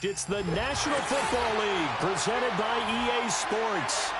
It's the National Football League presented by EA Sports.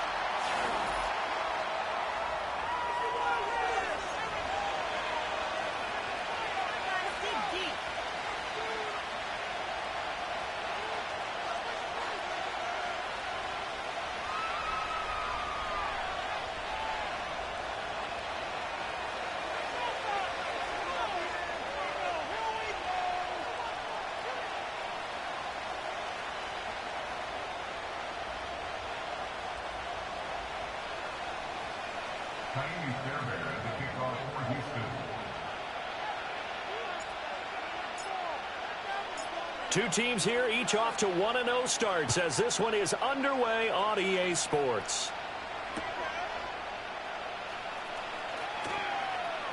Two teams here, each off to 1-0 starts as this one is underway on EA Sports.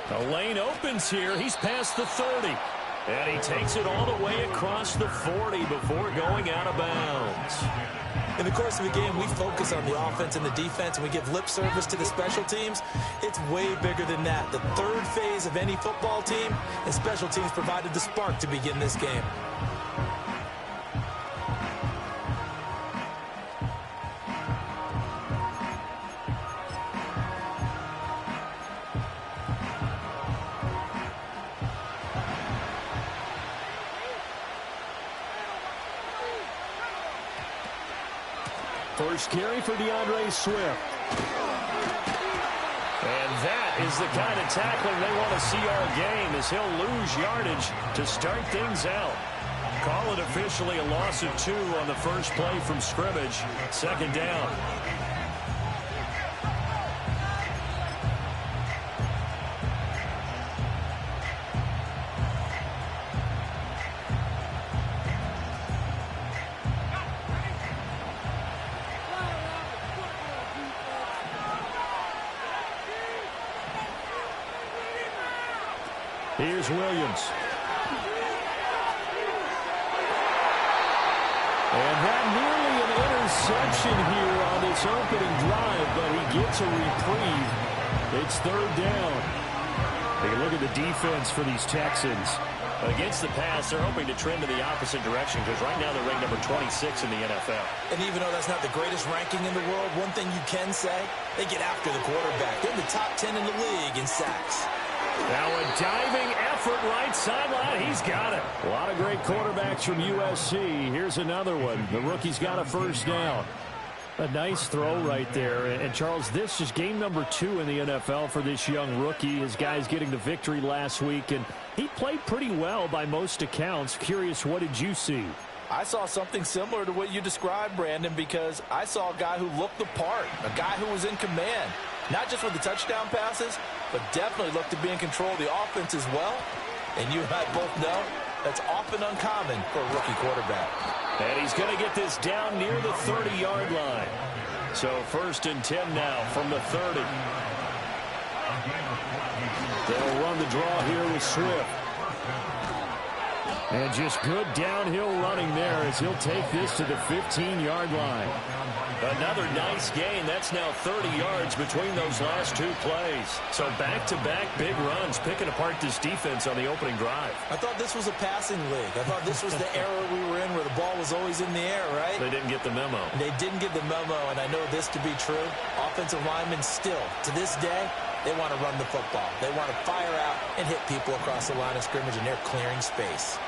The lane opens here. He's past the 30. And he takes it all the way across the 40 before going out of bounds. In the course of a game, we focus on the offense and the defense, and we give lip service to the special teams. It's way bigger than that. The third phase of any football team, and special teams provided the spark to begin this game. First carry for DeAndre Swift. And that is the kind of tackling they want to see all game as he'll lose yardage to start things out. Call it officially a loss of 2 on the first play from scrimmage. Second down. Here's Williams. And that nearly an interception here on this opening drive, but he gets a reprieve. It's third down. Take a look at the defense for these Texans. Against the pass, they're hoping to trend in the opposite direction because right now they're ranked number 26 in the NFL. And even though that's not the greatest ranking in the world, one thing you can say, they get after the quarterback. They're in the top 10 in the league in sacks. Now a diving effort right sideline. He's got it. A lot of great quarterbacks from USC. Here's another one. The rookie's got a first down. A nice throw right there. And, Charles, this is game number 2 in the NFL for this young rookie. His guys getting the victory last week, and he played pretty well by most accounts. Curious, what did you see? I saw something similar to what you described, Brandon, because I saw a guy who looked the part, a guy who was in command, not just with the touchdown passes, but definitely looked to be in control of the offense as well. And you and I both know that's often uncommon for a rookie quarterback. And he's going to get this down near the 30-yard line. So first and 10 now from the 30. They'll run the draw here with Swift. And just good downhill running there as he'll take this to the 15-yard line. Another nice gain. That's now 30 yards between those last 2 plays. So back-to-back big runs, picking apart this defense on the opening drive. I thought this was a passing league. I thought this was the era we were in where the ball was always in the air, right? They didn't get the memo. They didn't get the memo, and I know this to be true. Offensive linemen still, to this day, they want to run the football. They want to fire out and hit people across the line of scrimmage, and they're clearing space.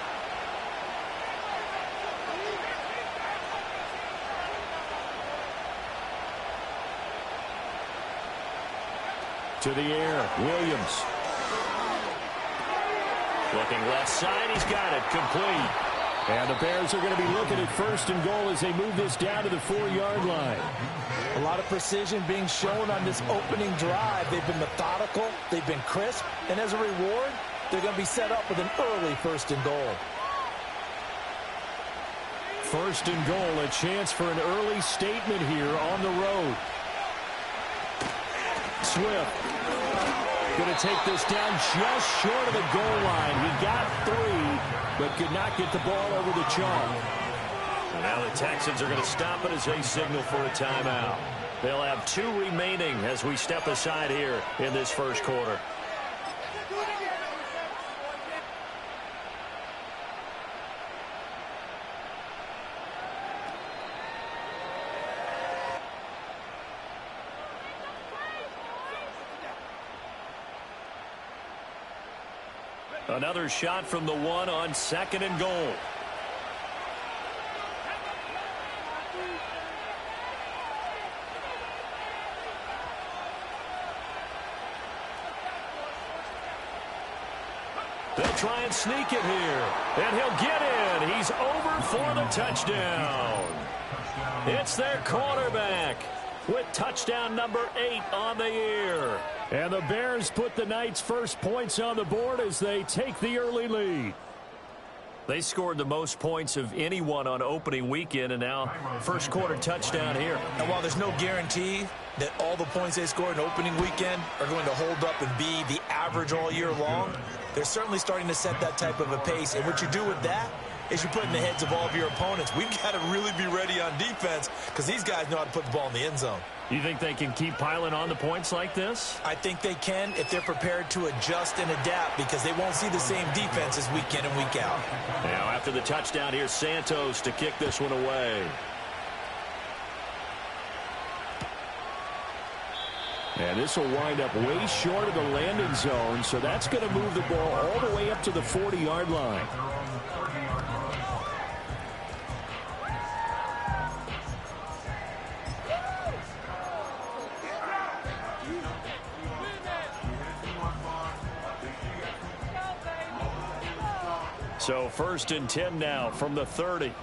To the air, Williams. Looking left side, he's got it, complete. And the Bears are going to be looking at first and goal as they move this down to the 4-yard line. A lot of precision being shown on this opening drive. They've been methodical, they've been crisp, and as a reward, they're going to be set up with an early first and goal. First and goal, a chance for an early statement here on the road. Swift going to take this down just short of the goal line. He got 3, but could not get the ball over the chalk. And now the Texans are going to stop it as they signal for a timeout. They'll have 2 remaining as we step aside here in this first quarter. Another shot from the 1 on 2nd and goal. They'll try and sneak it here. And he'll get in. He's over for the touchdown. It's their quarterback with touchdown number 8 on the year. And the Bears put the night's first points on the board as they take the early lead. They scored the most points of anyone on opening weekend, and now first quarter touchdown here. And while there's no guarantee that all the points they scored in opening weekend are going to hold up and be the average all year long, they're certainly starting to set that type of a pace. And what you do with that is you put in the heads of all of your opponents, we've got to really be ready on defense because these guys know how to put the ball in the end zone. You think they can keep piling on the points like this? I think they can if they're prepared to adjust and adapt because they won't see the same defenses week in and week out. Now after the touchdown, here's Santos to kick this one away. And this will wind up way short of the landing zone, so that's going to move the ball all the way up to the 40-yard line. So 1st and 10 now from the 30.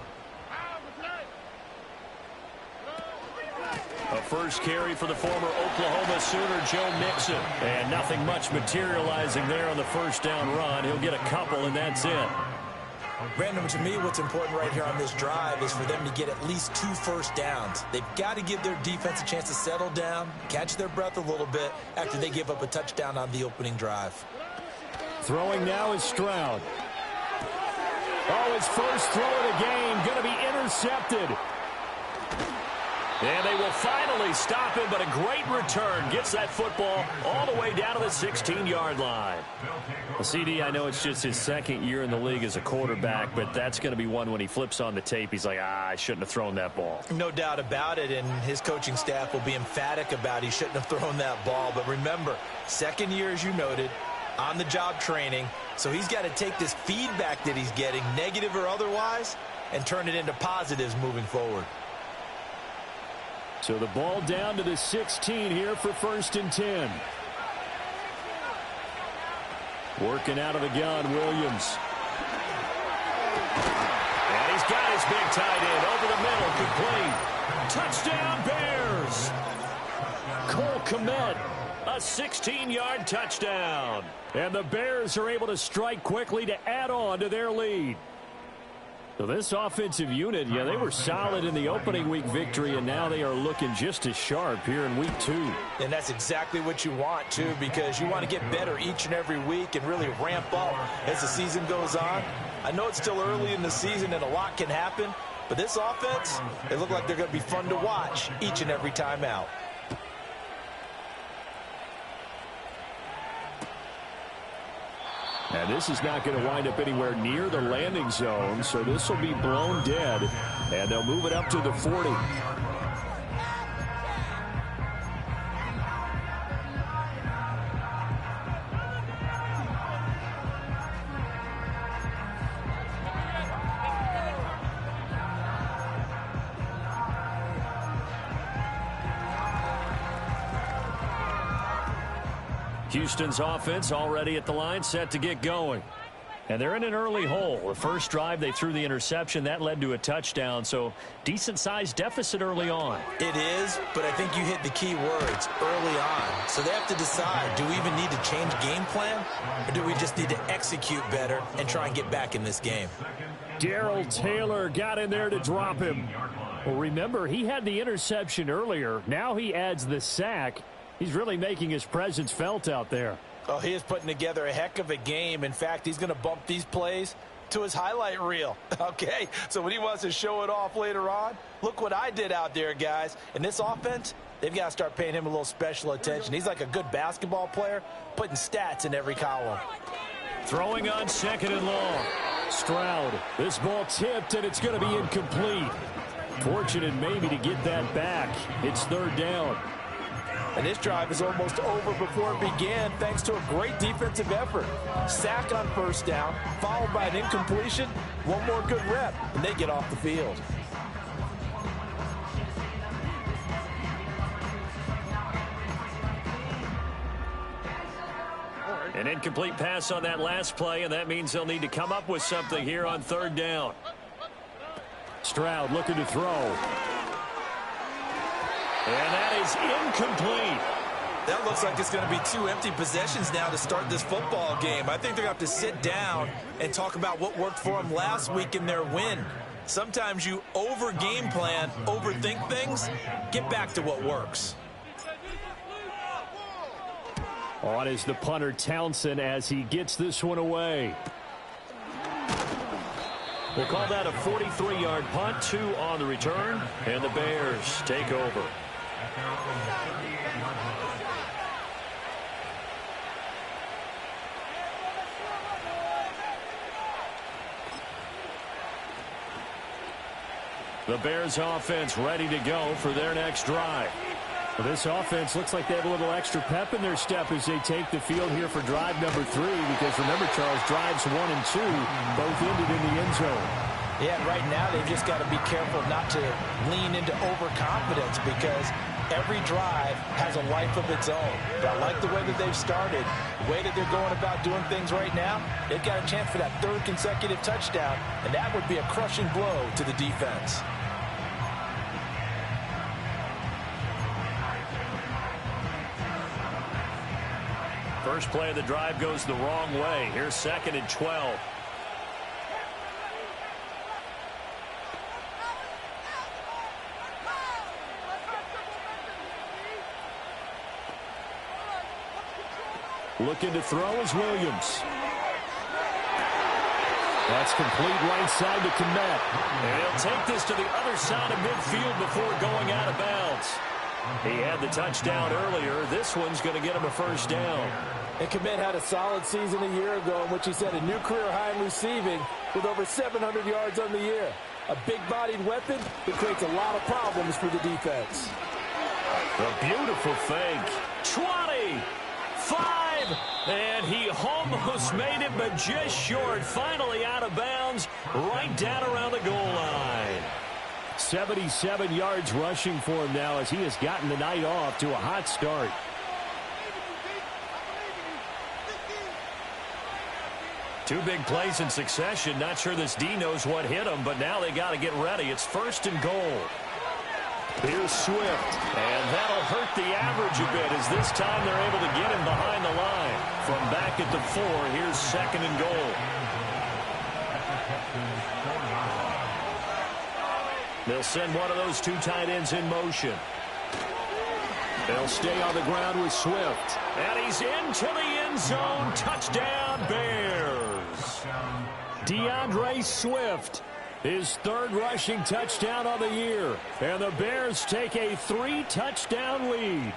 A first carry for the former Oklahoma Sooner, Joe Mixon. And nothing much materializing there on the first down run. He'll get a couple, and that's it. Brandon, to me, what's important right here on this drive is for them to get at least 2 first downs. They've got to give their defense a chance to settle down, catch their breath a little bit after they give up a touchdown on the opening drive. Throwing now is Stroud. Oh, his first throw of the game going to be intercepted. And they will finally stop him, but a great return gets that football all the way down to the 16-yard line. Well, CD, I know it's just his 2nd year in the league as a quarterback, but that's going to be one when he flips on the tape, he's like, I shouldn't have thrown that ball. No doubt about it, and his coaching staff will be emphatic about he shouldn't have thrown that ball. But remember, 2nd year, as you noted, on-the-job training, so he's got to take this feedback that he's getting, negative or otherwise, and turn it into positives moving forward. So the ball down to the 16 here for 1st and 10. Working out of the gun, Williams. And he's got his big tight end over the middle, complete. Touchdown Bears! Cole Kmet, a 16-yard touchdown. And the Bears are able to strike quickly to add on to their lead. So this offensive unit, yeah, they were solid in the opening week victory, and now they are looking just as sharp here in week 2. And that's exactly what you want, too, because you want to get better each and every week and really ramp up as the season goes on. I know it's still early in the season and a lot can happen, but this offense, they look like they're going to be fun to watch each and every time out. And this is not going to wind up anywhere near the landing zone, so this will be blown dead, and they'll move it up to the 40. Houston's offense already at the line, set to get going. And they're in an early hole. The first drive, they threw the interception. That led to a touchdown, so decent-sized deficit early on. It is, but I think you hit the key words, early on. So they have to decide, do we even need to change game plan, or do we just need to execute better and try and get back in this game? Darrell Taylor got in there to drop him. Well, remember, he had the interception earlier. Now he adds the sack. He's really making his presence felt out there. Oh, he is putting together a heck of a game. In fact, he's going to bump these plays to his highlight reel. Okay, so when he wants to show it off later on, look what I did out there, guys. In this offense, they've got to start paying him a little special attention. He's like a good basketball player, putting stats in every column. Throwing on 2nd and long. Stroud. This ball tipped, and it's going to be incomplete. Fortunate maybe to get that back. It's 3rd down. And this drive is almost over before it began thanks to a great defensive effort. Sack on first down, followed by an incompletion. One more good rep, and they get off the field. An incomplete pass on that last play, and that means they'll need to come up with something here on third down. Stroud looking to throw. And that is incomplete. That looks like it's going to be 2 empty possessions now to start this football game. I think they're going to have to sit down and talk about what worked for them last week in their win. Sometimes you over-game plan, overthink things. Get back to what works. On is the punter, Townsend, as he gets this one away. We'll call that a 43-yard punt, 2 on the return, and the Bears take over. The Bears offense ready to go for their next drive. Well, this offense looks like they have a little extra pep in their step as they take the field here for drive number 3, because remember, Charles, drives 1 and 2 both ended in the end zone. Yeah, right now they've just got to be careful not to lean into overconfidence, because every drive has a life of its own. But I like the way that they've started, the way that they're going about doing things right now. They've got a chance for that 3rd consecutive touchdown, and that would be a crushing blow to the defense. First play of the drive goes the wrong way. Here's 2nd and 12. Looking to throw is Williams. That's complete right side to Kmet. And he'll take this to the other side of midfield before going out of bounds. He had the touchdown earlier. This one's going to get him a first down. And Kmet had a solid season a year ago in which he set a new career high in receiving with over 700 yards on the year. A big-bodied weapon that creates a lot of problems for the defense. A beautiful fake. 20, 5, and he almost made it, but just short. Finally out of bounds, right down around the goal line. 77 yards rushing for him now as he has gotten the night off to a hot start. Two big plays in succession. Not sure this D knows what hit him, but now they got to get ready. It's 1st and goal. Here's Swift, and that'll hurt the average a bit as this time they're able to get him behind the line. From back at the 4, here's 2nd and goal. They'll send one of those 2 tight ends in motion. They'll stay on the ground with Swift. And he's into the end zone. Touchdown, Bears. DeAndre Swift, his 3rd rushing touchdown of the year. And the Bears take a 3-touchdown lead.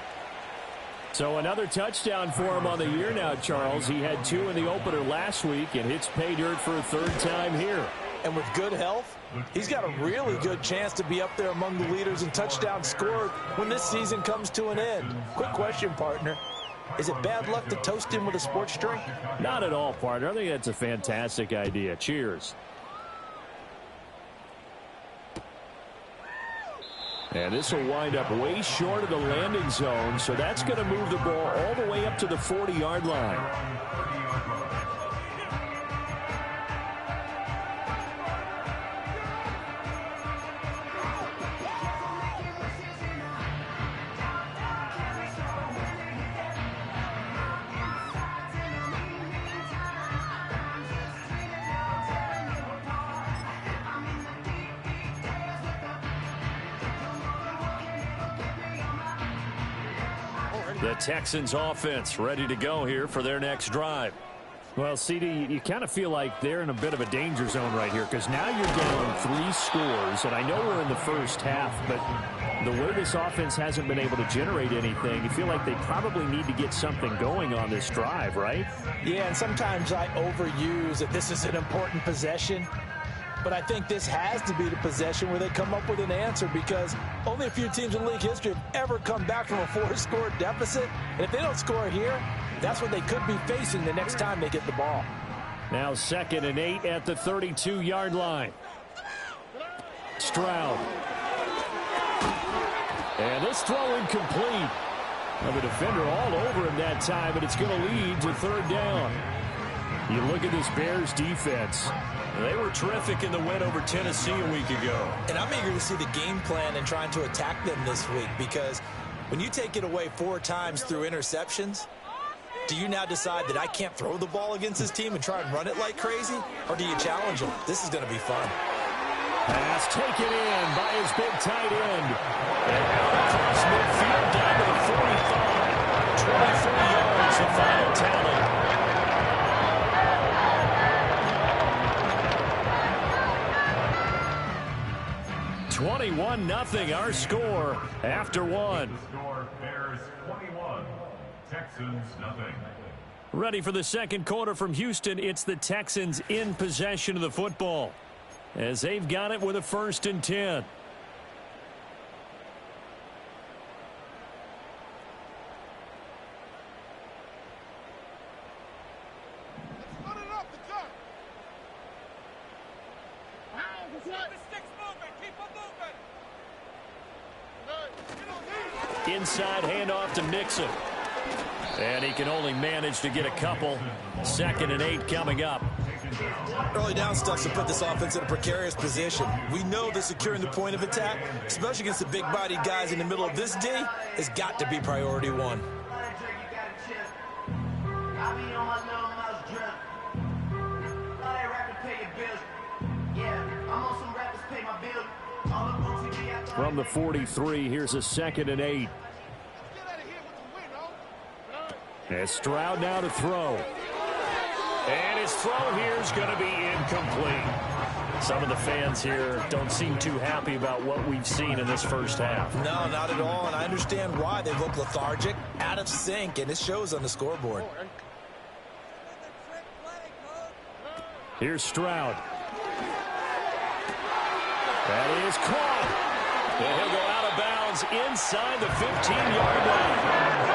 So another touchdown for him on the year now, Charles. He had 2 in the opener last week and hits pay dirt for a 3rd time here. And with good health, he's got a really good chance to be up there among the leaders in touchdowns scored when this season comes to an end. Quick question, partner. Is it bad luck to toast him with a sports drink? Not at all, partner. I think that's a fantastic idea. Cheers. And this will wind up way short of the landing zone, so that's going to move the ball all the way up to the 40-yard line. The Texans offense ready to go here for their next drive. Well, CD, you kind of feel like they're in a bit of a danger zone right here because now you're down 3 scores, and I know we're in the first half, but the way this offense hasn't been able to generate anything, you feel like they probably need to get something going on this drive, right? Yeah, and sometimes I overuse that this is an important possession. But I think this has to be the possession where they come up with an answer, because only a few teams in league history have ever come back from a 4-score deficit. And if they don't score here, that's what they could be facing the next time they get the ball. Now 2nd and 8 at the 32-yard line. Stroud. And this throw incomplete. Well, the defender all over him that time, but it's going to lead to 3rd down. You look at this Bears defense. They were terrific in the win over Tennessee a week ago. And I'm eager to see the game plan and trying to attack them this week, because when you take it away 4 times through interceptions, do you now decide that I can't throw the ball against this team and try and run it like crazy? Or do you challenge them? This is going to be fun. Pass taken in by his big tight end. And out across midfield down to the 45. 24 yards, the final tally. 21-0 our score after one. Bears 21, Texans nothing. Ready for the second quarter from Houston. It's the Texans in possession of the football, as they've got it with a 1st and 10. Inside handoff to Mixon. And he can only manage to get a couple. 2nd and 8 coming up. Early down stuff to put this offense in a precarious position. We know that securing the point of attack, especially against the big-bodied guys in the middle of this D, has got to be priority one. From the 43, here's a 2nd and 8. As Stroud now to throw. And his throw here is going to be incomplete. Some of the fans here don't seem too happy about what we've seen in this first half. No, not at all, and I understand why. They look lethargic, out of sync, and it shows on the scoreboard. Here's Stroud. That is caught. And he'll go out of bounds inside the 15-yard line.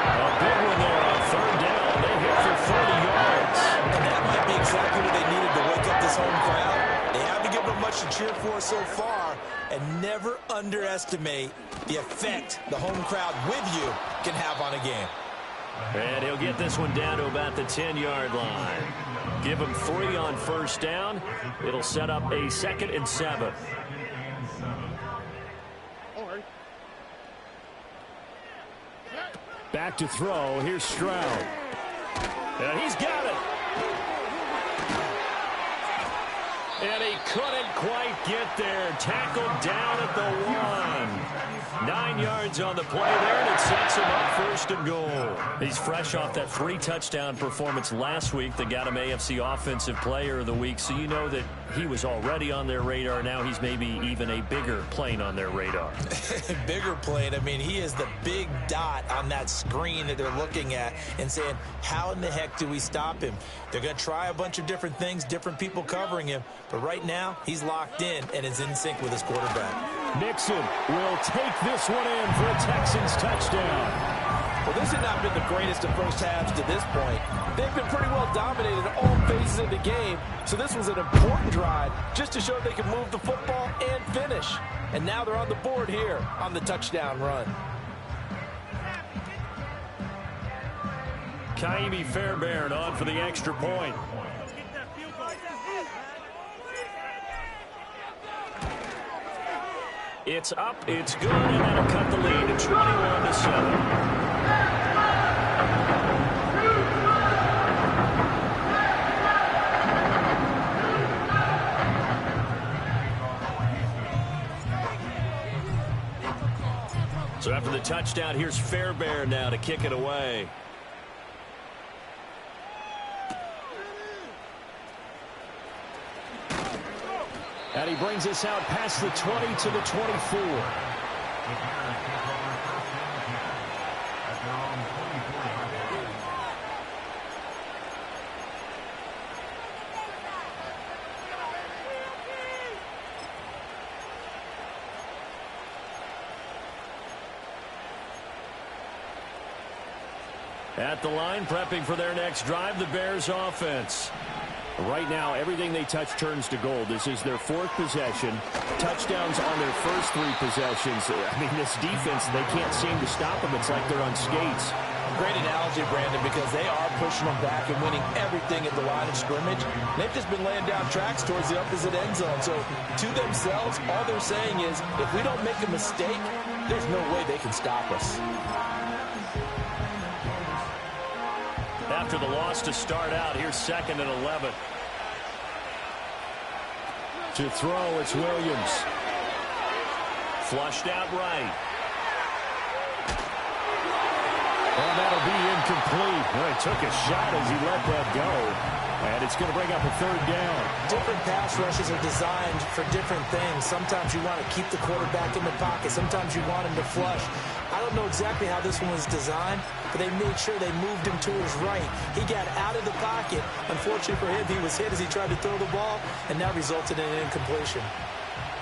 A big one there on 3rd down. They hit for 30 yards. And that might be exactly what they needed to wake up this home crowd. They haven't given them much to cheer for so far. And never underestimate the effect the home crowd with you can have on a game. And he'll get this one down to about the 10-yard line. Give him 3 on 1st down. It'll set up a 2nd and 7. Back to throw. Here's Stroud. And he's got it. And he couldn't quite get there. Tackled down at the 1. 9 yards on the play there, and it sets him up 1st and goal. He's fresh off that 3-touchdown performance last week that got him AFC Offensive Player of the Week, so you know that he was already on their radar. Now he's maybe even a bigger plane on their radar. Bigger plane. I mean, he is the big dot on that screen that they're looking at and saying, how in the heck do we stop him? They're going to try a bunch of different things, different people covering him, but right now he's locked in and is in sync with his quarterback. Nixon will take this one in for a Texans touchdown. Well, this has not been the greatest of first halves to this point. They've been pretty well dominated in all phases of the game, so this was an important drive just to show they could move the football and finish. And now they're on the board here on the touchdown run. Kaimi Fairbairn on for the extra point. It's up, it's good, and that'll cut the lead to 21-7. So after the touchdown, here's Fairbairn now to kick it away. And he brings us out past the 20 to the 24. At the line, prepping for their next drive, the Bears offense. Right now, everything they touch turns to gold. This is their fourth possession. Touchdowns on their first three possessions. I mean, this defense, they can't seem to stop them. It's like they're on skates. Great analogy, Brandon, because they are pushing them back and winning everything at the line of scrimmage. They've just been laying down tracks towards the opposite end zone. So to themselves, all they're saying is, if we don't make a mistake, there's no way they can stop us. After the loss to start out, here's 2nd and 11. To throw, it's Williams. Flushed out right. And that'll be incomplete. Well, he took a shot as he let that go. And it's going to bring up a 3rd down. Different pass rushes are designed for different things. Sometimes you want to keep the quarterback in the pocket. Sometimes you want him to flush. I don't know exactly how this one was designed, but they made sure they moved him to his right. He got out of the pocket. Unfortunately for him, he was hit as he tried to throw the ball, and that resulted in an incompletion.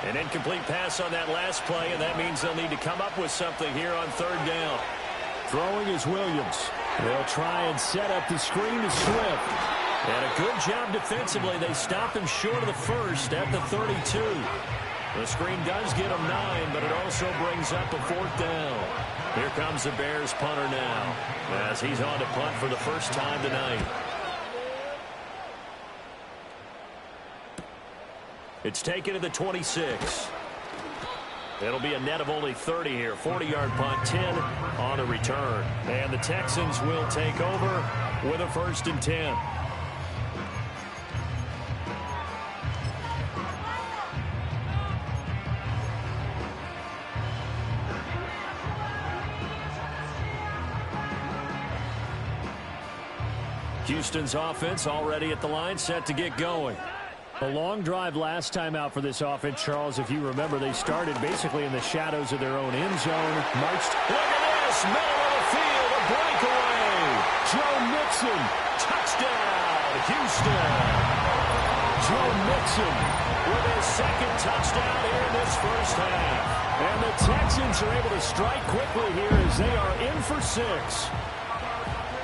An incomplete pass on that last play, and that means they'll need to come up with something here on 3rd down. Throwing is Williams. They'll try and set up the screen to Swift. And a good job defensively. They stopped him short of the first at the 32. The screen does get him 9, but it also brings up a 4th down. Here comes the Bears punter now, as he's on to punt for the first time tonight. It's taken to the 26. It'll be a net of only 30 here. 40-yard punt, 10 on the return. And the Texans will take over with a 1st and 10. Houston's offense already at the line, set to get going. A long drive last time out for this offense, Charles. If you remember, they started basically in the shadows of their own end zone. Marched. Look at this! Middle of the field, a breakaway! Joe Mixon, touchdown, Houston! Joe Mixon with his 2nd touchdown here in this first half. And the Texans are able to strike quickly here as they are in for 6.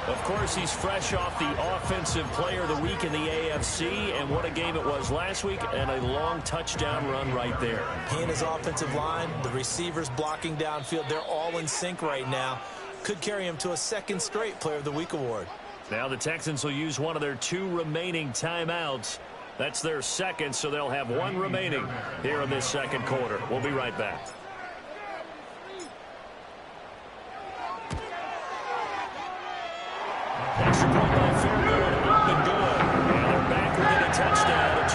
Of course, he's fresh off the Offensive Player of the Week in the AFC, and what a game it was last week, and a long touchdown run right there. He and his offensive line, the receivers blocking downfield, they're all in sync right now. Could carry him to a 2nd straight Player of the Week award. Now the Texans will use one of their 2 remaining timeouts. That's their 2nd, so they'll have 1 remaining here in this 2nd quarter. We'll be right back. Extra point by Fairbairn, up and good. And they're back within a touchdown at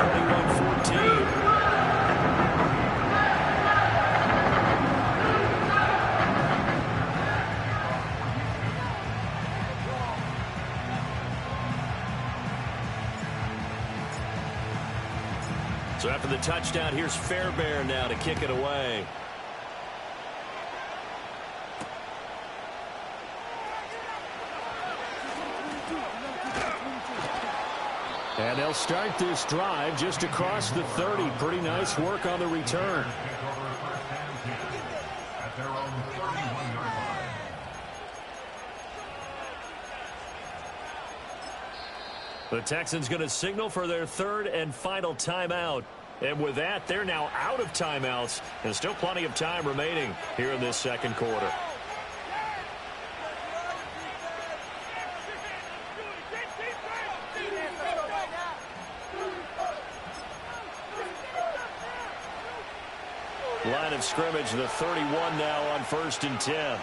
21-14. So after the touchdown, here's Fairbairn now to kick it away. And they'll start this drive just across the 30. Pretty nice work on the return. The Texans going to signal for their 3rd and final timeout. And with that, they're now out of timeouts. And still plenty of time remaining here in this 2nd quarter. Line of scrimmage, the 31 now on 1st and 10.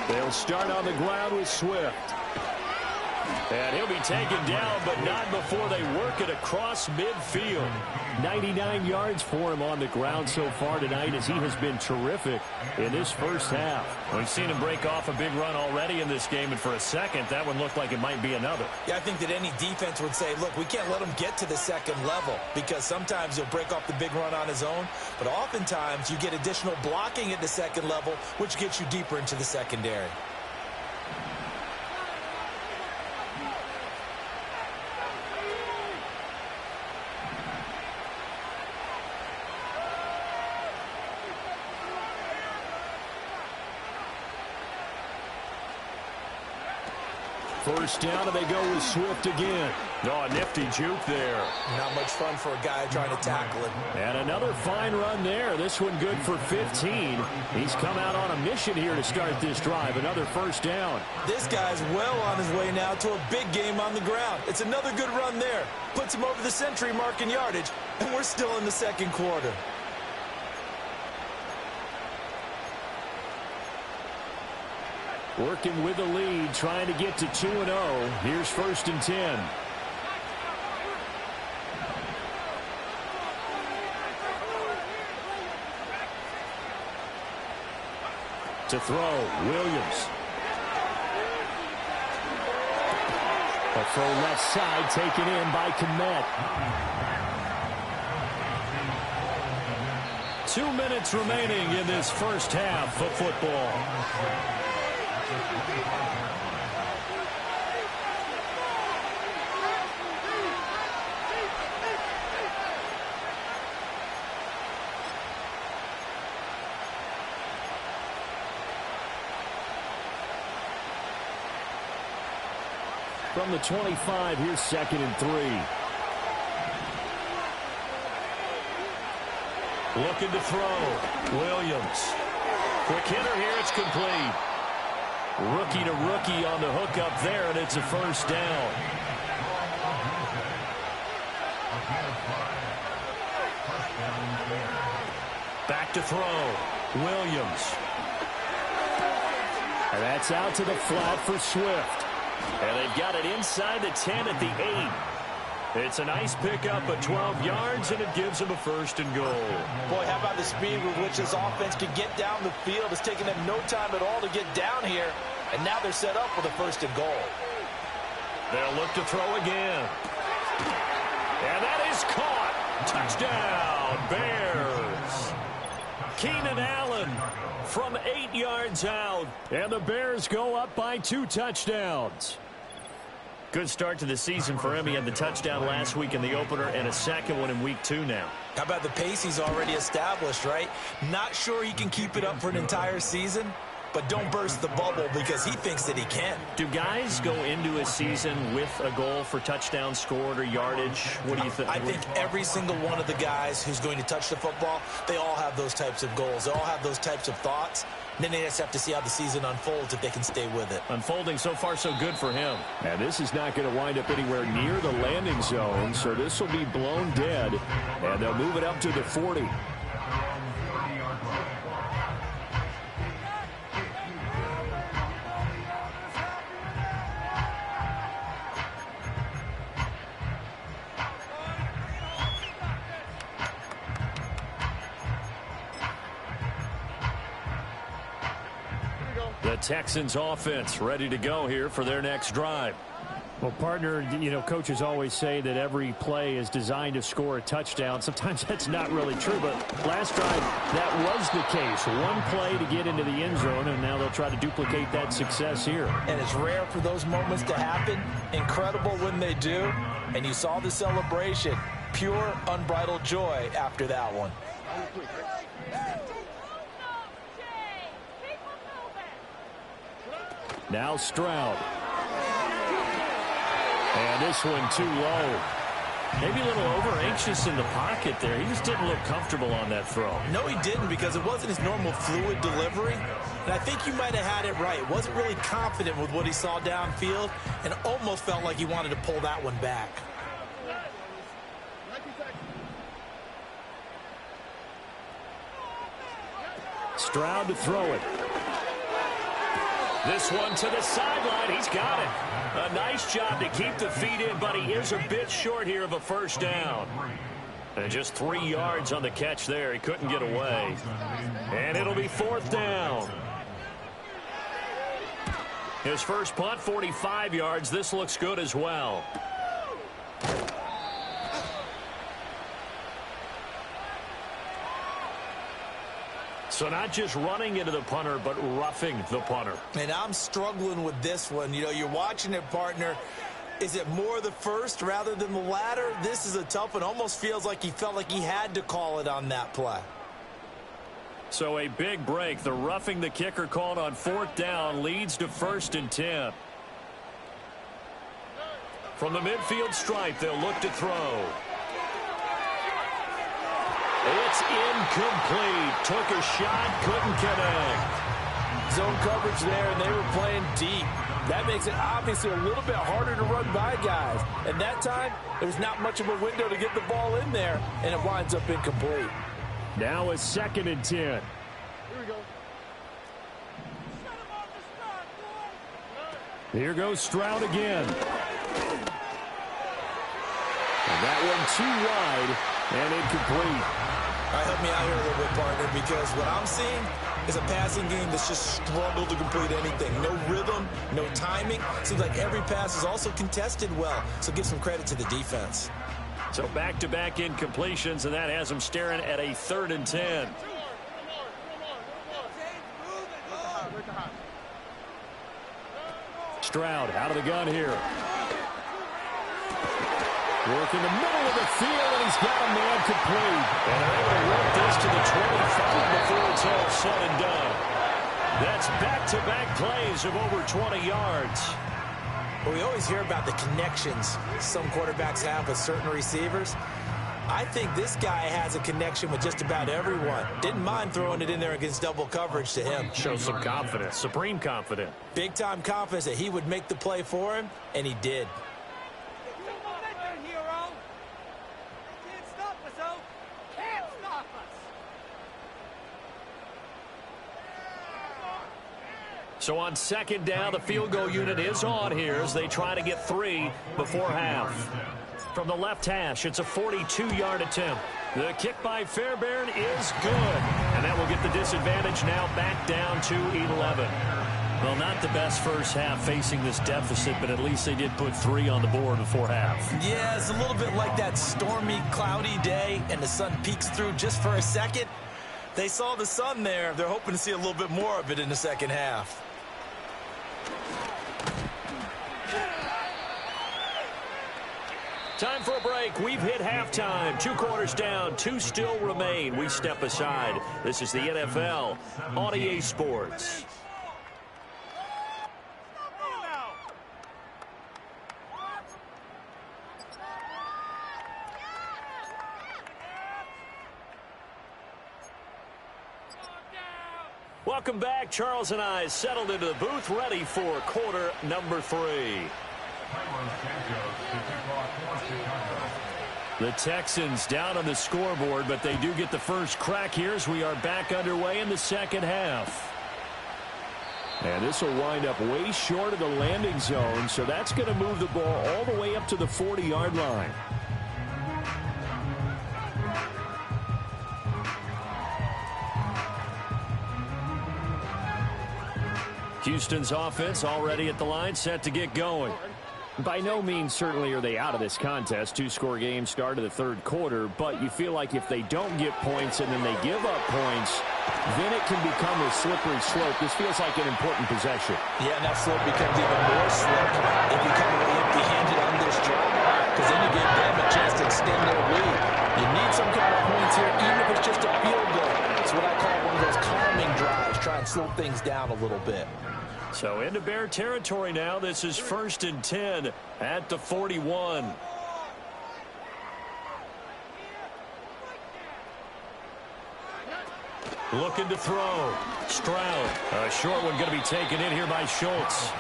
They'll start on the ground with Swift. And he'll be taken down, but not before they work it across midfield. 99 yards for him on the ground so far tonight, as he has been terrific in this first half. We've seen him break off a big run already in this game, and for a second, that one looked like it might be another. Yeah, I think that any defense would say, look, we can't let him get to the 2nd level, because sometimes he'll break off the big run on his own, but oftentimes you get additional blocking at the 2nd level, which gets you deeper into the secondary. first down, and they go with Swift again. Oh, a nifty juke there. Not much fun for a guy trying to tackle it. And another fine run there. This one good for 15. He's come out on a mission here to start this drive. Another first down. This guy's well on his way now to a big game on the ground. It's another good run there. Puts him over the century mark in yardage, and we're still in the second quarter. Working with the lead, trying to get to 2-0. Here's 1st and 10. To throw, Williams. A throw left side taken in by Kmet. 2 minutes remaining in this first half of football. From the 25, here's 2nd and 3. Looking to throw. Williams. Quick hitter here. It's complete. Rookie to rookie on the hook up there, and it's a first down. Back to throw. Williams. And that's out to the flat for Swift. And they've got it inside the 10 at the 8. It's a nice pickup of 12 yards, and it gives them a 1st and goal. Boy, how about the speed with which this offense can get down the field? It's taken them no time at all to get down here, and now they're set up for the 1st and goal. They'll look to throw again. And that is caught. Touchdown, Bears. Keenan Allen from 8 yards out, and the Bears go up by 2 touchdowns. Good start to the season for him. He had the touchdown last week in the opener and a second one in week 2 now. How about the pace he's already established, right? Not sure he can keep it up for an entire season, but don't burst the bubble because he thinks that he can. Do guys go into a season with a goal for touchdowns scored or yardage? What do you think? I think every single one of the guys who's going to touch the football, they all have those types of goals. They all have those types of thoughts. Then they just have to see how the season unfolds if they can stay with it. Unfolding so far so good for him. And this is not going to wind up anywhere near the landing zone, so this will be blown dead. And they'll move it up to the 40. The Texans offense ready to go here for their next drive. Well, partner, you know, coaches always say that every play is designed to score a touchdown. Sometimes that's not really true, but last drive, that was the case. One play to get into the end zone, and now they'll try to duplicate that success here. And it's rare for those moments to happen. Incredible when they do. And you saw the celebration. Pure, unbridled joy after that one. Now Stroud. And this one too low. Maybe a little over-anxious in the pocket there. He just didn't look comfortable on that throw. No, he didn't, because it wasn't his normal fluid delivery. And I think you might have had it right. Wasn't really confident with what he saw downfield and almost felt like he wanted to pull that one back. Stroud to throw it. This one to the sideline. He's got it. A nice job to keep the feet in, but he is a bit short here of a first down. And just 3 yards on the catch there. He couldn't get away. And it'll be 4th down. His first punt, 45 yards. This looks good as well. So not just running into the punter, but roughing the punter. And I'm struggling with this one. You know, you're watching it, partner. Is it more the first rather than the latter? This is a tough one. Almost feels like he felt like he had to call it on that play. So a big break. The roughing the kicker called on 4th down leads to 1st and 10. From the midfield stripe, they'll look to throw. It's incomplete. Took a shot, couldn't connect. Zone coverage there, and they were playing deep. That makes it obviously a little bit harder to run by guys. And that time, there was not much of a window to get the ball in there, and it winds up incomplete. Now a 2nd and 10. Here we go. Here goes Stroud again. And that one too wide and incomplete. All right, help me out here a little bit, partner, because what I'm seeing is a passing game that's just struggled to complete anything. No rhythm, no timing. Seems like every pass is also contested well, so give some credit to the defense. So back-to-back incompletions, and that has them staring at a 3rd and 10. Stroud out of the gun here. Work in the middle of the field, and he's got a man complete. And they're able to work this to the 25 before it's all said and done. That's back-to-back plays of over 20 yards. Well, we always hear about the connections some quarterbacks have with certain receivers. I think this guy has a connection with just about everyone. Didn't mind throwing it in there against double coverage to him. Shows some confidence, supreme confidence. Big-time confidence that he would make the play for him, and he did. So on 2nd down, the field goal unit is on here as they try to get 3 before half. From the left hash, it's a 42-yard attempt. The kick by Fairbairn is good. And that will get the disadvantage now back down to 11. Well, not the best first half facing this deficit, but at least they did put 3 on the board before half. Yeah, it's a little bit like that stormy, cloudy day, and the sun peeks through just for a second. They saw the sun there. They're hoping to see a little bit more of it in the second half. Time for a break. We've hit halftime. 2 quarters down. 2 still remain. We step aside. This is the NFL on EA Sports. Welcome back. Charles and I settled into the booth, ready for quarter number 3. The Texans down on the scoreboard, but they do get the first crack here as we are back underway in the second half. And this will wind up way short of the landing zone, so that's going to move the ball all the way up to the 40-yard line. Houston's offense already at the line, set to get going. By no means certainly are they out of this contest. 2-score game start of the 3rd quarter, but you feel like if they don't get points and then they give up points, then it can become a slippery slope. This feels like an important possession. Yeah, and that slope becomes even more slippery if you come away empty-handed on this drive, because then you give them a chance to extend their lead. You need some kind of points here, even if it's just a field goal. It's what I call one of those calming drives, try and slow things down a little bit. So into Bear territory now. This is 1st and 10 at the 41. Looking to throw. Stroud. A short one going to be taken in here by Schultz.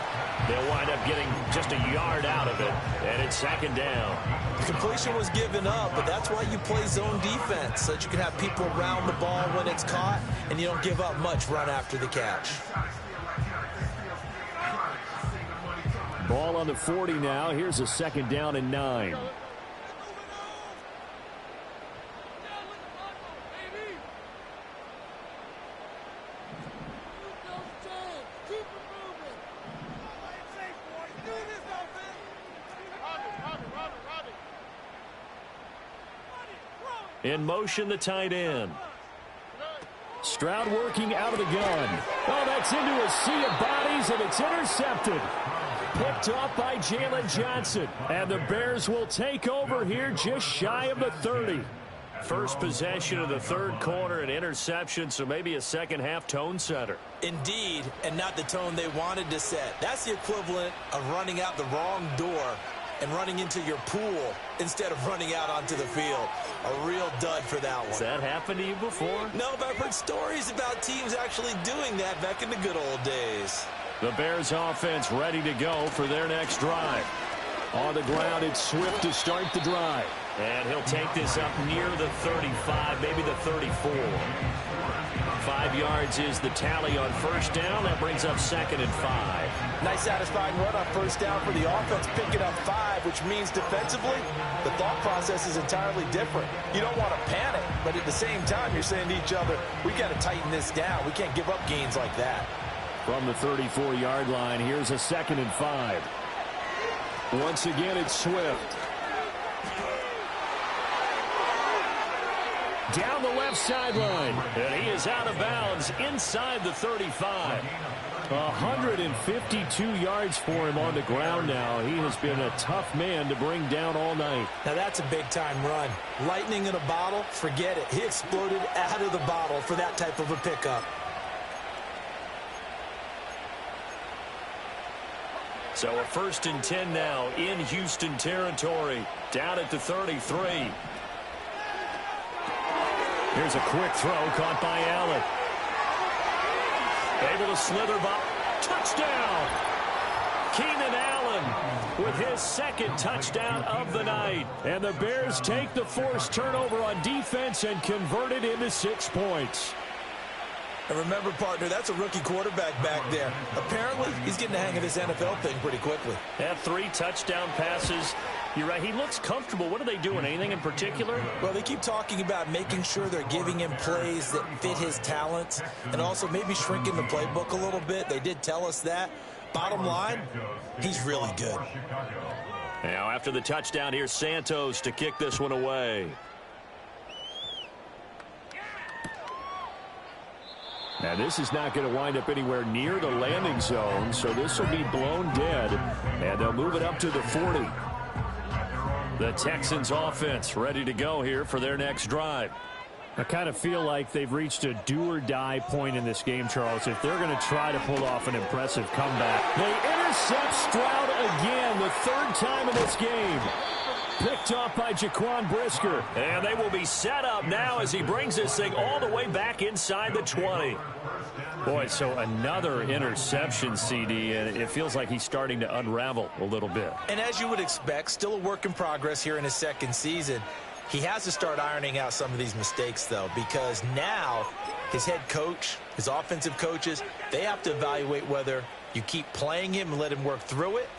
They'll wind up getting just a yard out of it, and it's 2nd down. Completion was given up, but that's why you play zone defense, so that you can have people around the ball when it's caught, and you don't give up much run after the catch. Ball on the 40 now. Here's a 2nd down and 9. In motion, the tight end. Stroud working out of the gun. Oh, that's into a sea of bodies, and it's intercepted. Picked off by Jalen Johnson. And the Bears will take over here just shy of the 30. First possession of the 3rd quarter, an interception, so maybe a second-half tone setter. Indeed, and not the tone they wanted to set. That's the equivalent of running out the wrong door and running into your pool instead of running out onto the field. A real dud for that one. Has that happened to you before? No, but I've heard stories about teams actually doing that back in the good old days. The Bears offense ready to go for their next drive. On the ground, it's Swift to start the drive. And he'll take this up near the 35, maybe the 34. 5 yards is the tally on first down. That brings up 2nd and 5. Nice satisfying run on first down for the offense, picking up 5, which means defensively, the thought process is entirely different. You don't want to panic, but at the same time, you're saying to each other, we got to tighten this down. We can't give up gains like that. From the 34-yard line, here's a 2nd and 5. Once again, it's Swift. Down the left sideline, and he is out of bounds inside the 35. 152 yards for him on the ground now. He has been a tough man to bring down all night. Now that's a big-time run. Lightning in a bottle, forget it. He exploded out of the bottle for that type of a pickup. So a 1st and 10 now in Houston territory, down at the 33. Here's a quick throw caught by Allen. Able to slither by. Touchdown! Keenan Allen with his 2nd touchdown of the night. And the Bears take the forced turnover on defense and convert it into 6 points. And remember, partner, that's a rookie quarterback back there. Apparently, he's getting the hang of this NFL thing pretty quickly. Had 3 touchdown passes. You're right. He looks comfortable. What are they doing? Anything in particular? Well, they keep talking about making sure they're giving him plays that fit his talents and also maybe shrinking the playbook a little bit. They did tell us that. Bottom line, he's really good. Now, after the touchdown, here's Santos to kick this one away. Now, this is not going to wind up anywhere near the landing zone, so this will be blown dead, and they'll move it up to the 40. The Texans offense ready to go here for their next drive. I kind of feel like they've reached a do-or-die point in this game, Charles. If they're going to try to pull off an impressive comeback. They intercept Stroud again, the 3rd time in this game. Picked off by Jaquan Brisker. And they will be set up now as he brings this thing all the way back inside the 20. Boy, so another interception, CD, and it feels like he's starting to unravel a little bit. And as you would expect, still a work in progress here in his 2nd season. He has to start ironing out some of these mistakes, though, because now his head coach, his offensive coaches, they have to evaluate whether you keep playing him and let him work through it,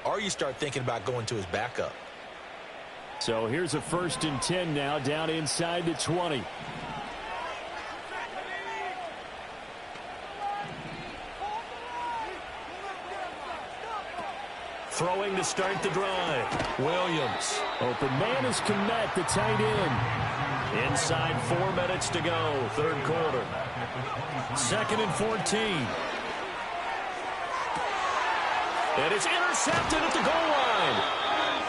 or you start thinking about going to his backup. So here's a 1st and 10 now down inside the 20. Throwing to start the drive. Williams. Open man is Kmet, the tight end. Inside 4 minutes to go, 3rd quarter. 2nd and 14. And it's intercepted at the goal line.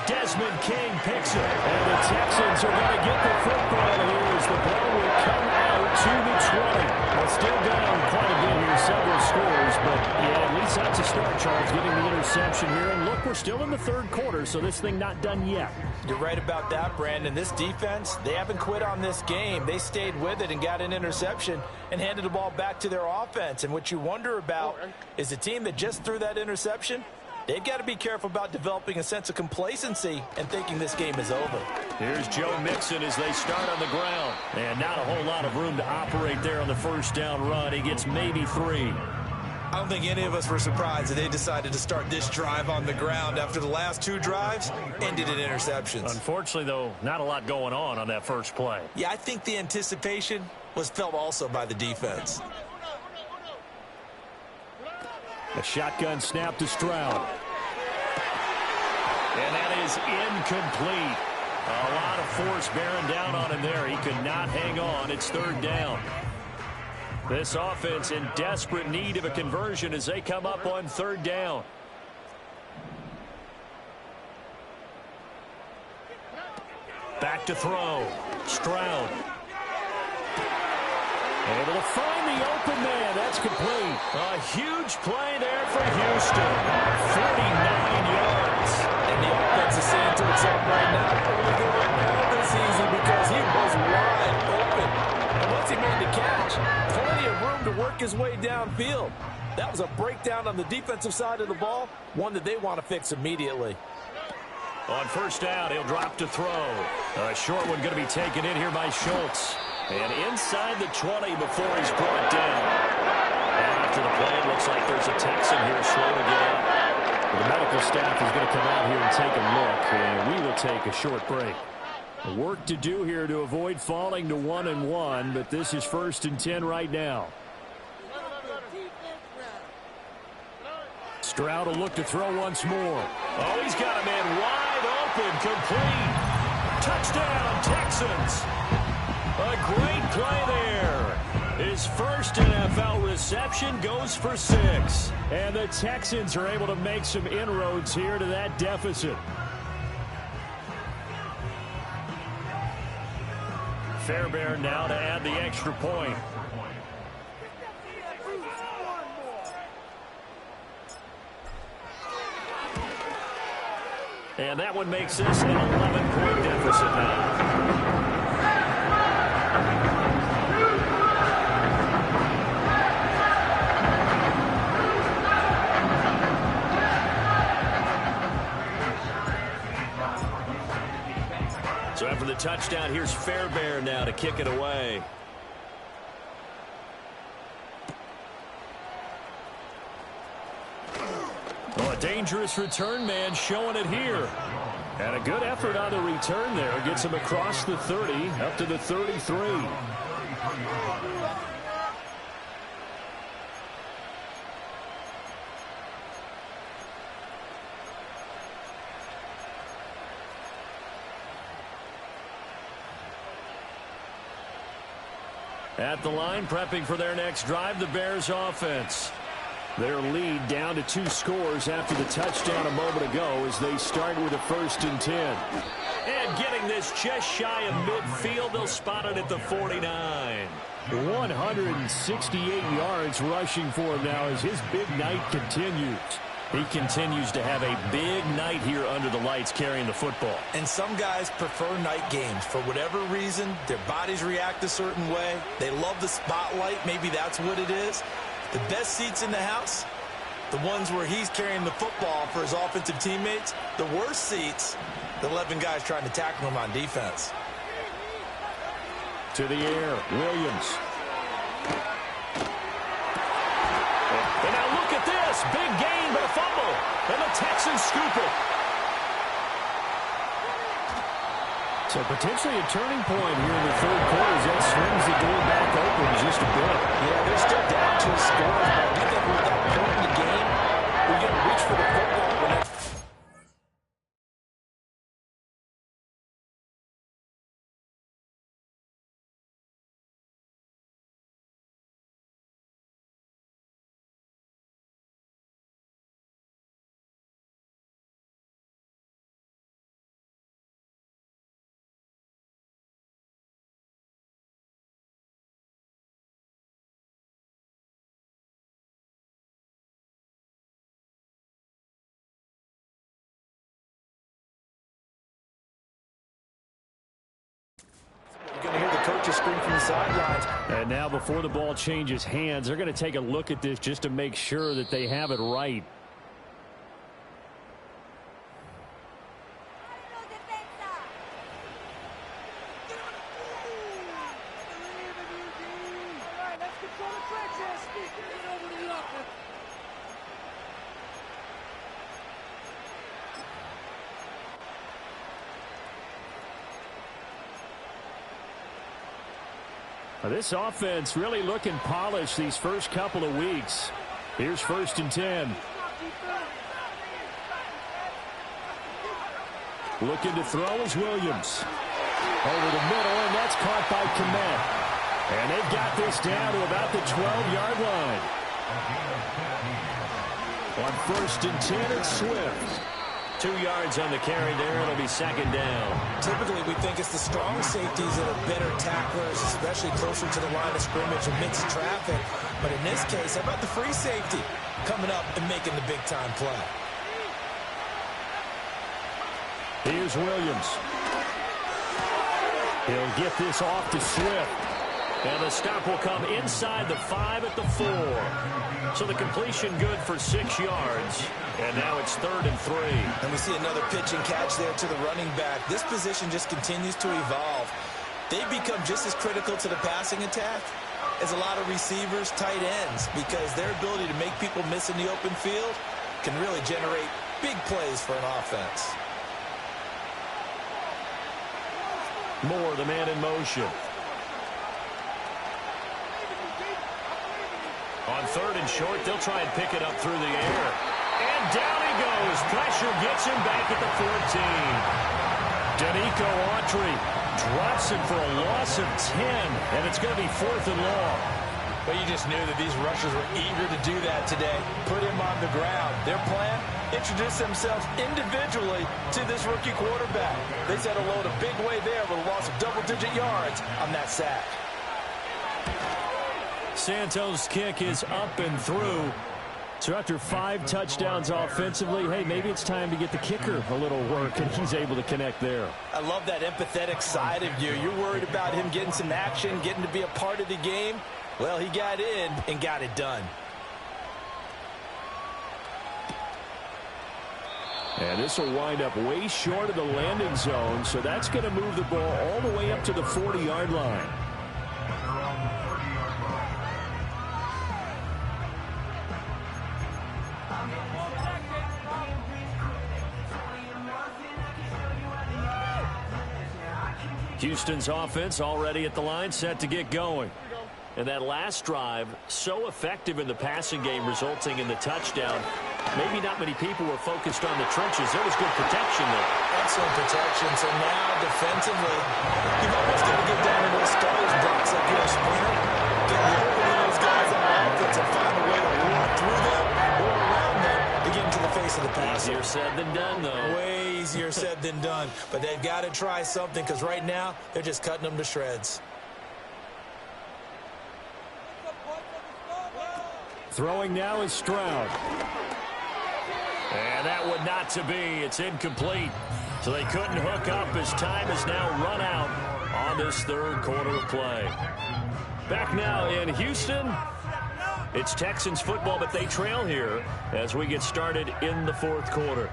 Desmond King picks it. And the Texans are going to get the football here as the ball will come out to the 20. Well, still down quite a bit here, several scores, but yeah, at least that's a start, Charles, getting the interception here. And look, we're still in the 3rd quarter, so this thing not done yet. You're right about that, Brandon. This defense, they haven't quit on this game. They stayed with it and got an interception and handed the ball back to their offense. And what you wonder about is the team that just threw that interception, they've got to be careful about developing a sense of complacency and thinking this game is over. Here's Joe Mixon as they start on the ground. And not a whole lot of room to operate there on the 1st down run. He gets maybe 3. I don't think any of us were surprised that they decided to start this drive on the ground after the last 2 drives ended in interceptions. Unfortunately, though, not a lot going on that first play. Yeah, I think the anticipation was felt also by the defense. A shotgun snap to Stroud. And that is incomplete. A lot of force bearing down on him there. He could not hang on. It's 3rd down. This offense in desperate need of a conversion as they come up on 3rd down. Back to throw. Stroud. Able to find the open man. That's complete. A huge play there for Houston. 49 yards. And the offense is right now. He was doing all this easy because he was wide open. And once he made the catch, plenty of room to work his way downfield. That was a breakdown on the defensive side of the ball, one that they want to fix immediately. On first down, he'll drop to throw. A short one going to be taken in here by Schultz. And inside the 20 before he's brought down. After the play, it looks like there's a Texan here slow to get up. The medical staff is going to come out here and take a look, and we will take a short break. Work to do here to avoid falling to 1-1, but this is 1st and 10 right now. Stroud will look to throw once more. Oh, he's got a man wide open, complete. Touchdown, Texans. A great play there. His first NFL reception goes for 6. And the Texans are able to make some inroads here to that deficit. Fairbairn now to add the extra point. And that one makes this an 11-point deficit now. So after the touchdown, here's Fairbairn now to kick it away. Oh, a dangerous return man showing it here. And a good effort on the return there. Gets him across the 30, up to the 33. At the line, prepping for their next drive, the Bears offense. Their lead down to 2 scores after the touchdown a moment ago as they start with a 1st and 10. And getting this just shy of midfield, they'll spot it at the 49. 168 yards rushing for him now as his big night continues. He continues to have a big night here under the lights carrying the football. And some guys prefer night games. For whatever reason, their bodies react a certain way. They love the spotlight. Maybe that's what it is. The best seats in the house, the ones where he's carrying the football for his offensive teammates. The worst seats, the 11 guys trying to tackle him on defense. To the air, Williams. And now look at this. Big gain, but a fumble. And the Texans scoop it. So potentially a turning point here in the 3rd quarter as that swings the door back open just a bit. Yeah, they're still down 2 scores, but I do think with that point in the game, we're going to reach for the football when it's... You're going to hear the coaches scream from the sidelines. And now before the ball changes hands, they're going to take a look at this just to make sure that they have it right. This offense really looking polished these first couple of weeks. Here's 1st and 10. Looking to throw is Williams. Over the middle, and that's caught by Kmet. And they've got this down to about the 12-yard line. On 1st and 10, it's Swift. 2 yards on the carry there. It'll be 2nd down. Typically, we think it's the strong safeties that are better tacklers, especially closer to the line of scrimmage amidst traffic. But in this case, how about the free safety coming up and making the big-time play? Here's Williams. He'll get this off to Swift. And the stop will come inside the 5 at the 4. So the completion good for 6 yards. And now it's 3rd and 3. And we see another pitch and catch there to the running back. This position just continues to evolve. They become just as critical to the passing attack as a lot of receivers, tight ends, because their ability to make people miss in the open field can really generate big plays for an offense. Moore, the man in motion. On 3rd and short, they'll try and pick it up through the air. And down he goes. Pressure gets him back at the 14. Danico Autry drops him for a loss of 10, and it's going to be 4th and long. But you just knew that these rushers were eager to do that today. Put him on the ground. Their plan, introduce themselves individually to this rookie quarterback. They set a load a big way there with a loss of double-digit yards on that sack. Santos' kick is up and through. So after 5 touchdowns offensively, hey, maybe it's time to get the kicker a little work, and he's able to connect there. I love that empathetic side of you. You're worried about him getting some action, getting to be a part of the game. Well, he got in and got it done. And this will wind up way short of the landing zone, so that's going to move the ball all the way up to the 40-yard line. Houston's offense already at the line, set to get going. And that last drive, so effective in the passing game, resulting in the touchdown. Maybe not many people were focused on the trenches. There was good protection there. Excellent protection. So now, defensively, you've almost got to get down to those starters blocks like you're a sprinter. Get over to those guys on offense and find a way to walk through them or around them to get into the face of the pass. Easier said than done, though. Way easier said than done. But they've got to try something, because right now, they're just cutting them to shreds. Throwing now is Stroud. And that one not to be. It's incomplete. So they couldn't hook up as time has now run out on this 3rd quarter of play. Back now in Houston. It's Texans football, but they trail here as we get started in the 4th quarter.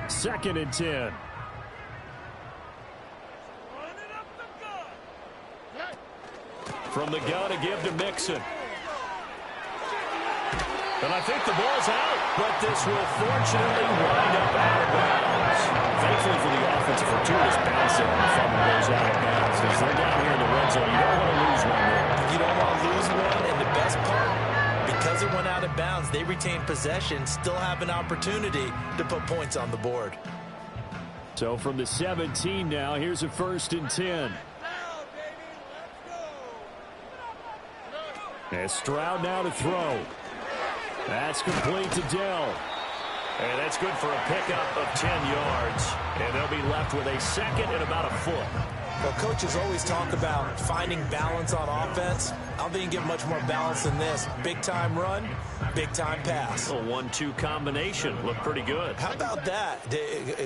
Second and 10. From the gun to give to Mixon. And I think the ball's out, but this will fortunately wind up out of bounds. Thankfully for the offense, fortuitous bouncing when the fumble goes out of bounds, because they're down here in the red zone. You don't want to lose one there. You don't want to lose one, and the best part, because it went out of bounds, they retain possession, still have an opportunity to put points on the board. So from the 17 now, here's a 1st and 10. As Stroud now to throw. That's complete to Dell. And that's good for a pickup of 10 yards. And they'll be left with a 2nd and about a foot. Well, coaches always talk about finding balance on offense. I don't think you can get much more balance than this. Big-time run, big-time pass. A 1-2 combination. Looked pretty good. How about that?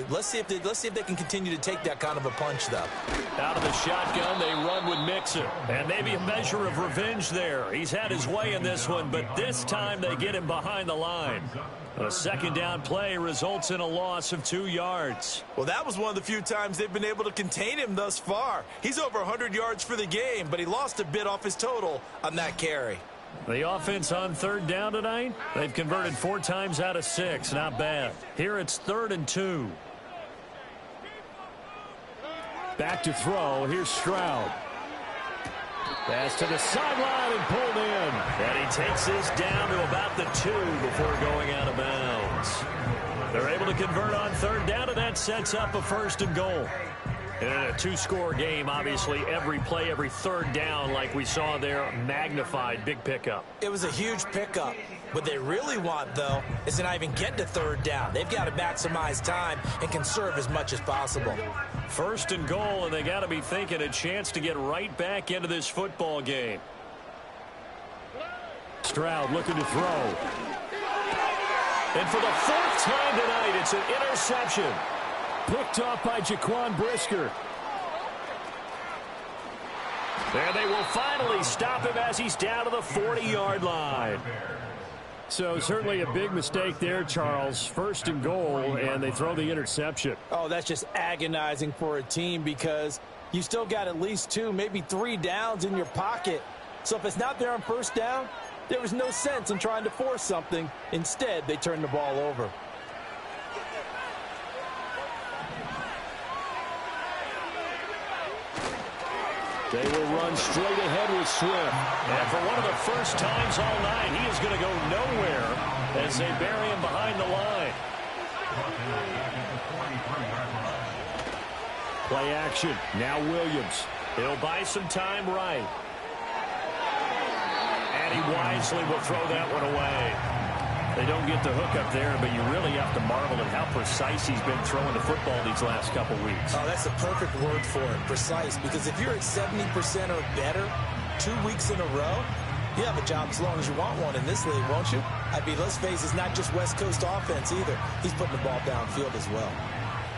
Let's see if they can continue to take that kind of a punch, though. Out of the shotgun, they run with Mixon. And maybe a measure of revenge there. He's had his way in this one, but this time they get him behind the line. A 2nd down play results in a loss of 2 yards. Well, that was one of the few times they've been able to contain him thus far. He's over 100 yards for the game, but he lost a bit off his total on that carry. The offense on 3rd down tonight, they've converted 4 times out of 6. Not bad. Here it's 3rd and 2. Back to throw. Here's Stroud. Pass to the sideline and pulled in. And he takes this down to about the 2 before going out of bounds. They're able to convert on 3rd down, and that sets up a 1st and goal. And in a two-score game, obviously, every play, every third down, like we saw there, magnified, big pickup. It was a huge pickup. What they really want, though, is to not even get to third down. They've got to maximize time and conserve as much as possible. First and goal, and they got to be thinking a chance to get right back into this football game. Stroud looking to throw. And for the fourth time tonight, it's an interception. Picked off by Jaquan Brisker. And they will finally stop him as he's down to the 40-yard line. So certainly a big mistake there, Charles. First and goal, and they throw the interception. Oh, that's just agonizing for a team because you still got at least 2, maybe 3 downs in your pocket. So if it's not there on first down, there was no sense in trying to force something. Instead, they turned the ball over. They will run straight ahead with Swift. And for one of the first times all night, he is going to go nowhere as they bury him behind the line. Play action. Now Williams. He'll buy some time right. And he wisely will throw that one away. They don't get the hook up there, but you really have to marvel at how precise he's been throwing the football these last couple weeks. Oh, that's the perfect word for it, precise, because if you're at 70% or better 2 weeks in a row, you have a job as long as you want one in this league, won't you? I mean, let's face it, it's not just West Coast offense either. He's putting the ball downfield as well.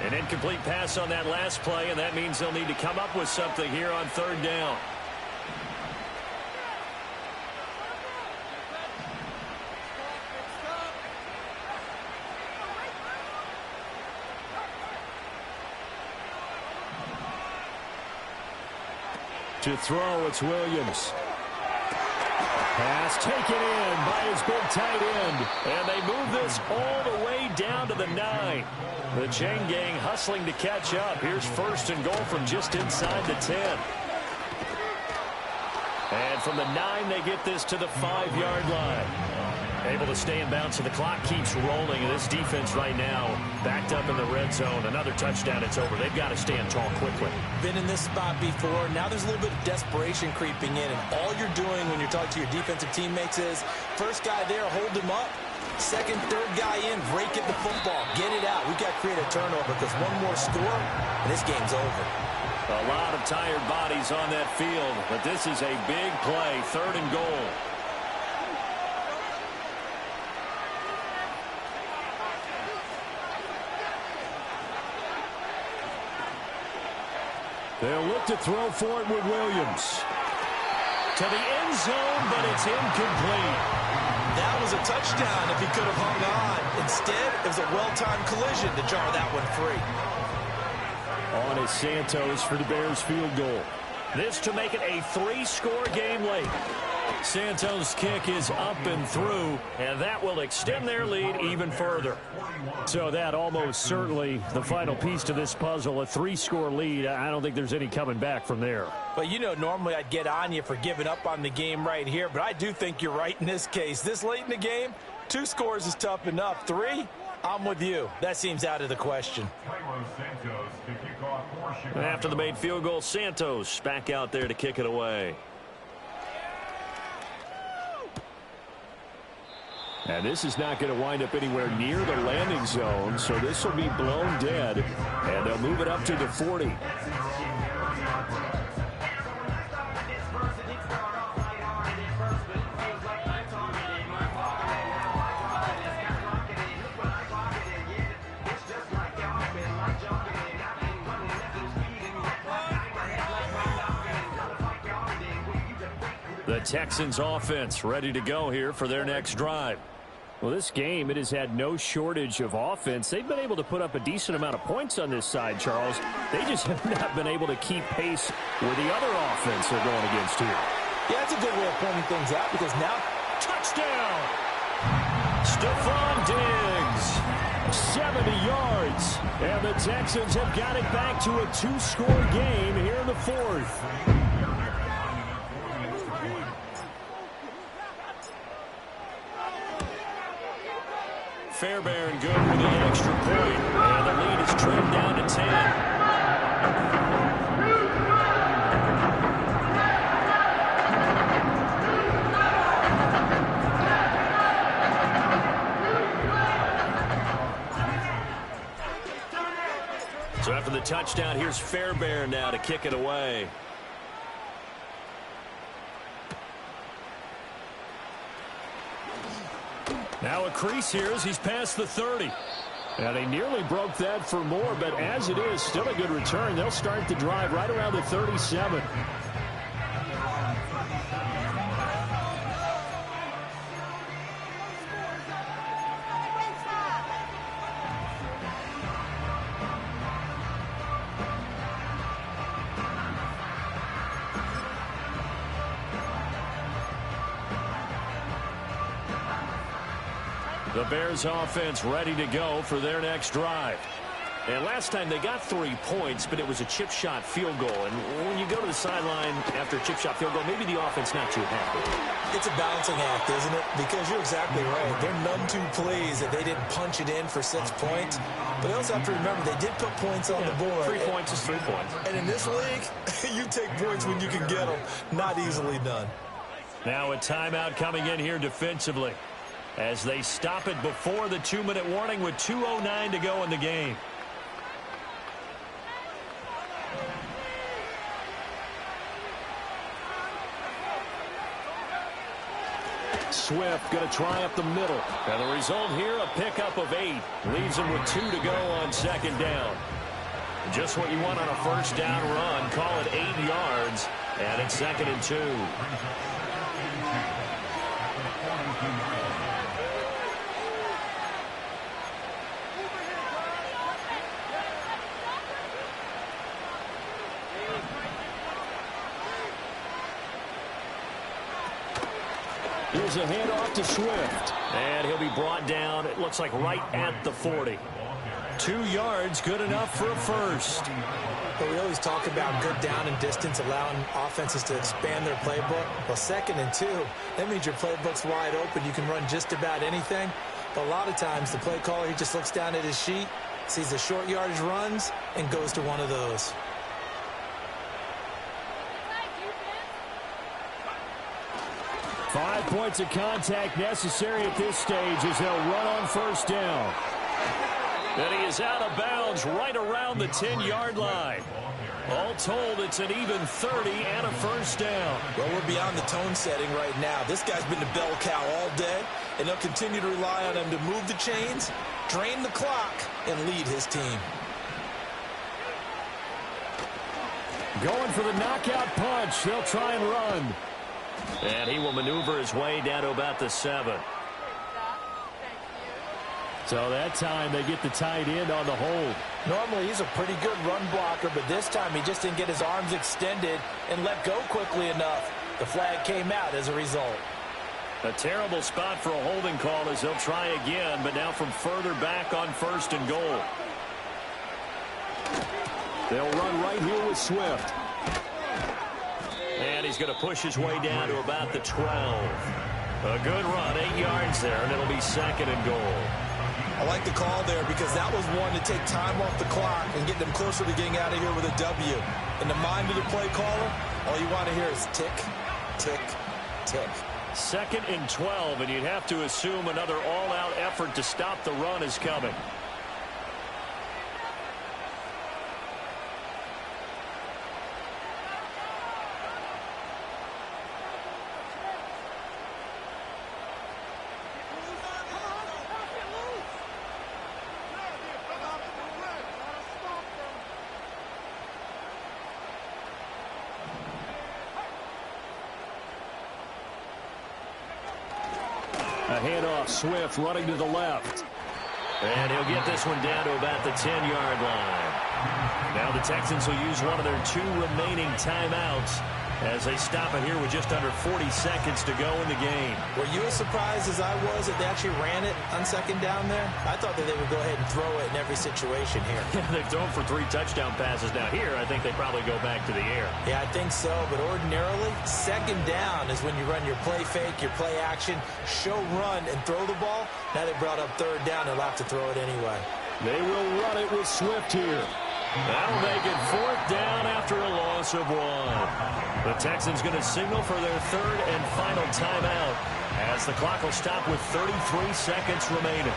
An incomplete pass on that last play, and that means they'll need to come up with something here on third down. To throw, it's Williams. Pass taken in by his big tight end. And they move this all the way down to the 9. The chain gang hustling to catch up. Here's first and goal from just inside the 10. And from the 9, they get this to the 5-yard line. Able to stay in bounds, so the clock keeps rolling. And this defense right now backed up in the red zone. Another touchdown, it's over. They've got to stand tall quickly. Been in this spot before. Now there's a little bit of desperation creeping in. And all you're doing when you're talking to your defensive teammates is, first guy there, hold him up. Second, third guy in, break at the football. Get it out. We've got to create a turnover because one more score, and this game's over. A lot of tired bodies on that field, but this is a big play, third and goal. They'll look to throw for it with Williams. To the end zone, but it's incomplete. That was a touchdown if he could have hung on. Instead, it was a well-timed collision to jar that one free. On is Santos for the Bears field goal. This to make it a 3-score game late. Santos' kick is up and through, and that will extend their lead even further. So that almost certainly the final piece to this puzzle, a 3-score lead. I don't think there's any coming back from there. But you know, normally I'd get on you for giving up on the game right here, but I do think you're right in this case. This late in the game, 2 scores is tough enough. 3, I'm with you. That seems out of the question. After the made field goal, Santos back out there to kick it away. And this is not going to wind up anywhere near the landing zone, so this will be blown dead, and they'll move it up to the 40. The Texans offense ready to go here for their next drive. Well, this game, it has had no shortage of offense. They've been able to put up a decent amount of points on this side, Charles. They just have not been able to keep pace with the other offense they're going against here. Yeah, that's a good way of pointing things out because now, touchdown! Stephon Diggs, 70 yards. And the Texans have got it back to a 2-score game here in the 4th. Fairbairn good with the extra point, and the lead is trimmed down to 10. touchdown. Here's Fairbairn now to kick it away. Now a crease here as he's past the 30. And they nearly broke that for more, but as it is, still a good return. They'll start the drive right around the 37. The Bears offense ready to go for their next drive. And last time they got 3 points, but it was a chip shot field goal. And when you go to the sideline after a chip shot field goal, maybe the offense not too happy. It's a balancing act, isn't it? Because you're exactly right. They're none too pleased that they didn't punch it in for 6 points. But they also have to remember they did put points on the board. 3 points is 3 points. And in this league, you take points when you can get them. Not easily done. Now a timeout coming in here defensively, as they stop it before the 2-minute warning with 2:09 to go in the game. Swift going to try up the middle. And the result here, a pickup of 8. Leaves him with 2 to go on second down. Just what you want on a first down run. Call it 8 yards. And it's 2nd and 2. Here's a handoff to Swift. And he'll be brought down, it looks like right at the 40. 2 yards, good enough for a first. But we always talk about good down and distance, allowing offenses to expand their playbook. Well, 2nd and 2, that means your playbook's wide open. You can run just about anything. But a lot of times, the play caller, he just looks down at his sheet, sees the short yardage runs, and goes to one of those. Five points of contact necessary at this stage as they'll run on first down. And he is out of bounds right around the 10-yard line. All told, it's an even 30 and a first down. Well, we're beyond the tone setting right now. This guy's been the bell cow all day, and they'll continue to rely on him to move the chains, drain the clock, and lead his team. Going for the knockout punch. They'll try and run. And he will maneuver his way down to about the 7. So that time they get the tight end on the hold. Normally he's a pretty good run blocker, but this time he just didn't get his arms extended and let go quickly enough. The flag came out as a result. A terrible spot for a holding call as they'll try again, but now from further back on 1st and goal. They'll run right here with Swift. And he's going to push his way down to about the 12. A good run, 8 yards there, and it'll be 2nd and goal. I like the call there because that was one to take time off the clock and get them closer to getting out of here with a W. In the mind of the play caller, all you want to hear is tick, tick, tick. 2nd and 12, and you'd have to assume another all-out effort to stop the run is coming. A handoff, Swift running to the left. And he'll get this one down to about the 10-yard line. Now the Texans will use one of their 2 remaining timeouts as they stop it here with just under 40 seconds to go in the game. Were you as surprised as I was that they actually ran it on 2nd down there? I thought that they would go ahead and throw it in every situation here. They've thrown for 3 touchdown passes. Now here, I think they probably go back to the air. Yeah, I think so, but ordinarily, 2nd down is when you run your play fake, your play action, show run, and throw the ball. Now they brought up 3rd down, they'll have to throw it anyway. They will run it with Swift here. That'll make it 4th down after a loss of 1. The Texans going to signal for their 3rd and final timeout as the clock will stop with 33 seconds remaining.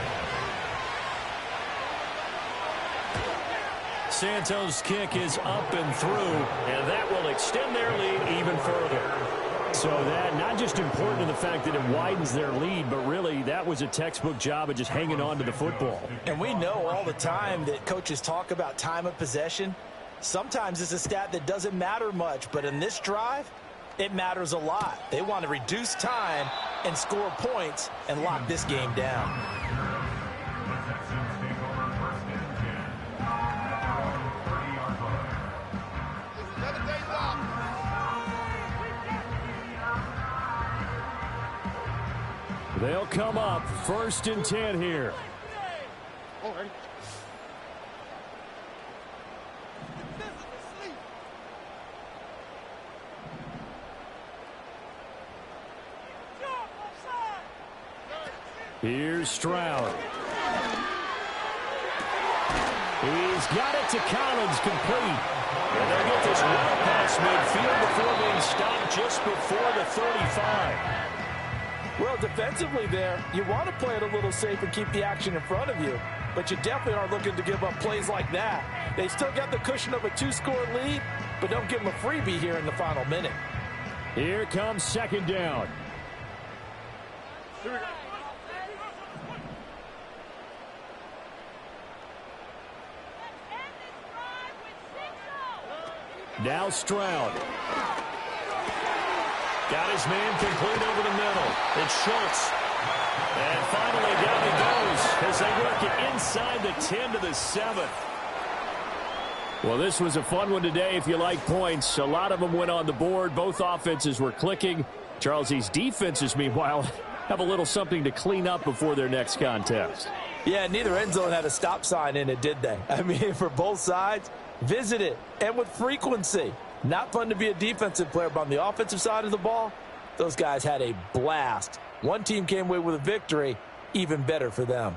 Santos' kick is up and through, and that will extend their lead even further. So that not just important in the fact that it widens their lead, but really that was a textbook job of just hanging on to the football. And we know all the time that coaches talk about time of possession. Sometimes it's a stat that doesn't matter much, but in this drive, it matters a lot. They want to reduce time and score points and lock this game down. They'll come up 1st and 10 here. Here's Stroud. He's got it to Collins, complete. And they'll get this well past midfield before being stopped just before the 35. Well, defensively there, you want to play it a little safe and keep the action in front of you, but you definitely aren't looking to give up plays like that. They still got the cushion of a 2-score lead, but don't give them a freebie here in the final minute. Here comes 2nd down. Now Stroud. Got his man complete over the middle. It's Schultz. And finally down he goes as they work it inside the 10 to the 7. Well, this was a fun one today if you like points. A lot of them went on the board. Both offenses were clicking. Charles, these defenses, meanwhile, have a little something to clean up before their next contest. Yeah, neither end zone had a stop sign in it, did they? I mean, for both sides, visit it, and with frequency. Not fun to be a defensive player, but on the offensive side of the ball, those guys had a blast. One team came away with a victory, even better for them.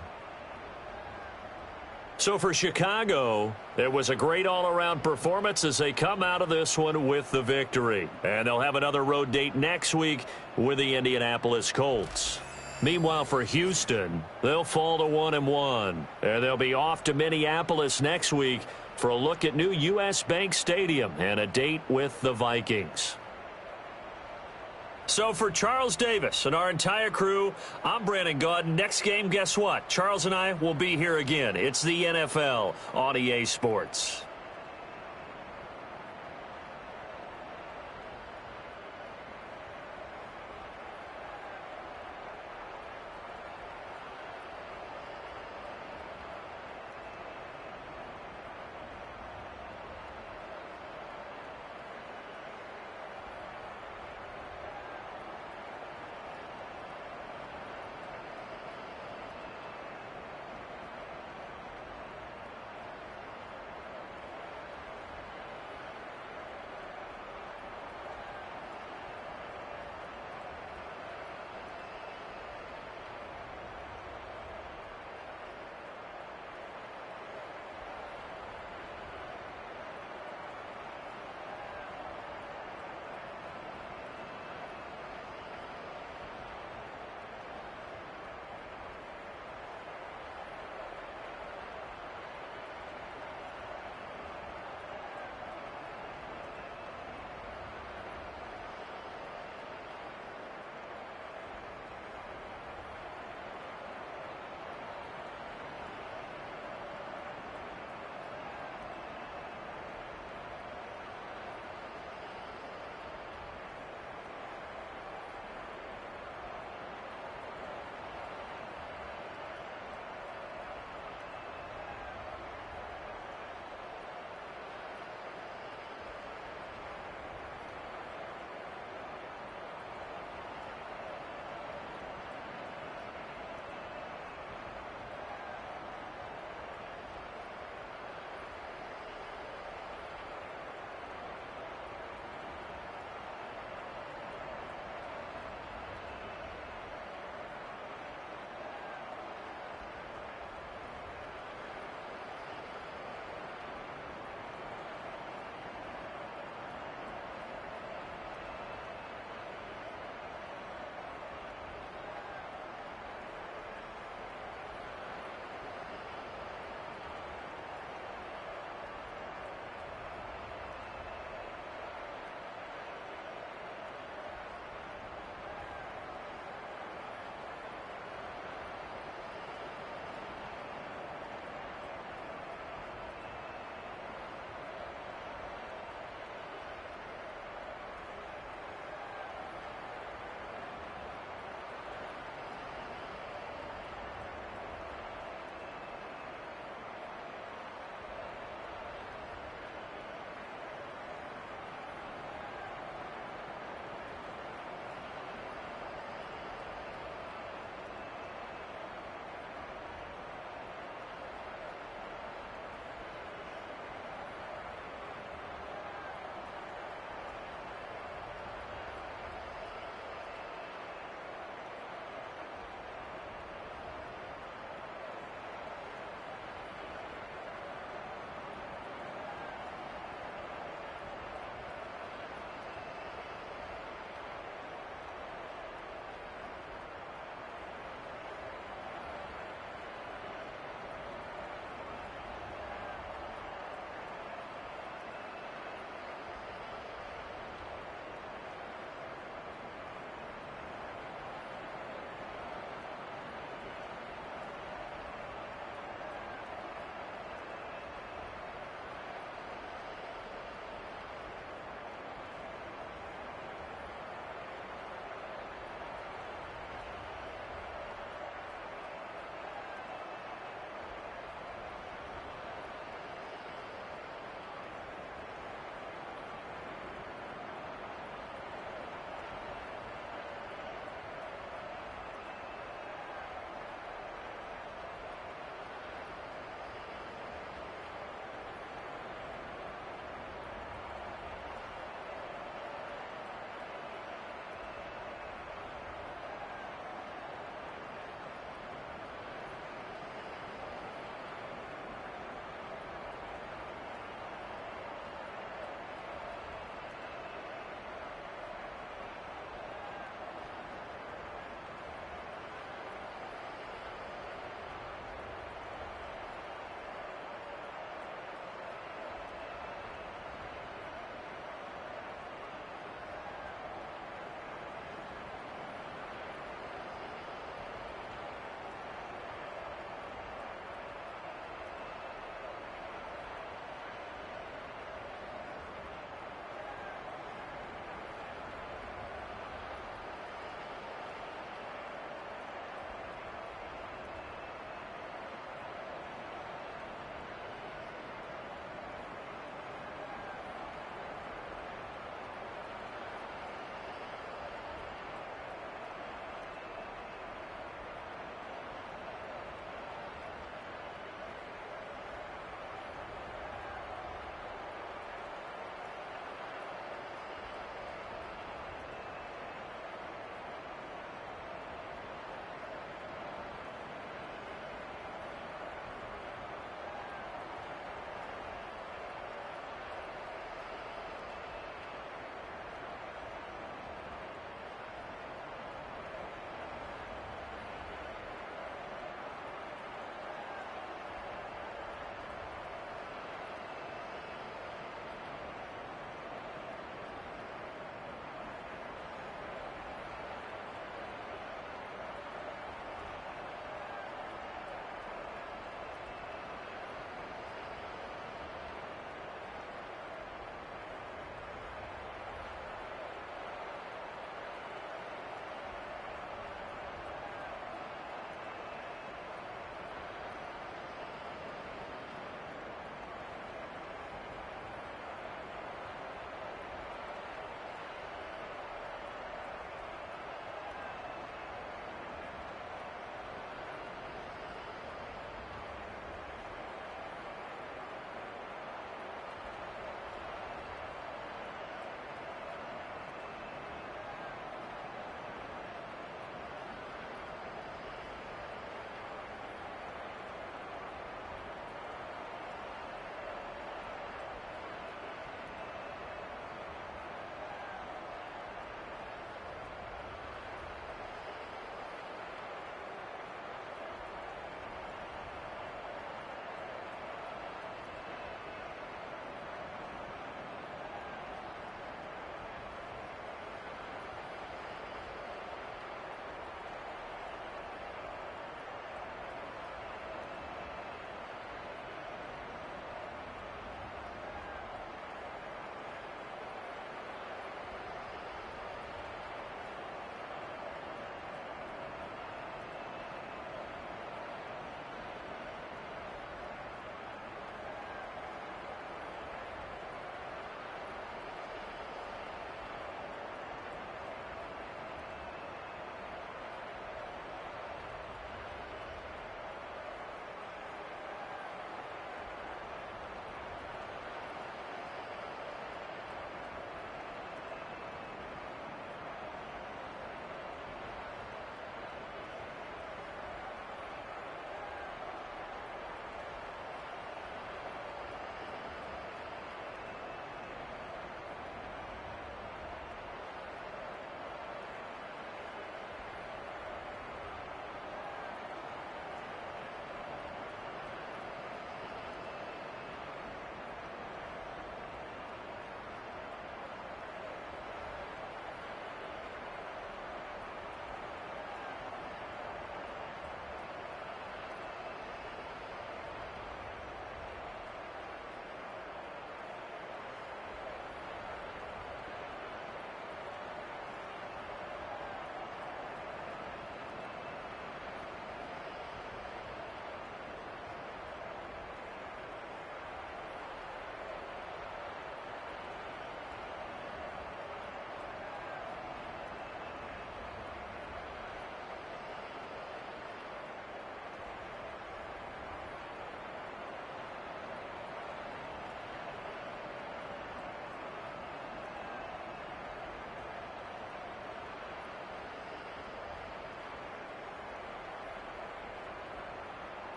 So for Chicago, it was a great all-around performance as they come out of this one with the victory. And they'll have another road date next week with the Indianapolis Colts. Meanwhile, for Houston, they'll fall to 1-1. And they'll be off to Minneapolis next week for a look at new U.S. Bank Stadium and a date with the Vikings. So for Charles Davis and our entire crew, I'm Brandon Gaudin. Next game, guess what? Charles and I will be here again. It's the NFL on EA Sports.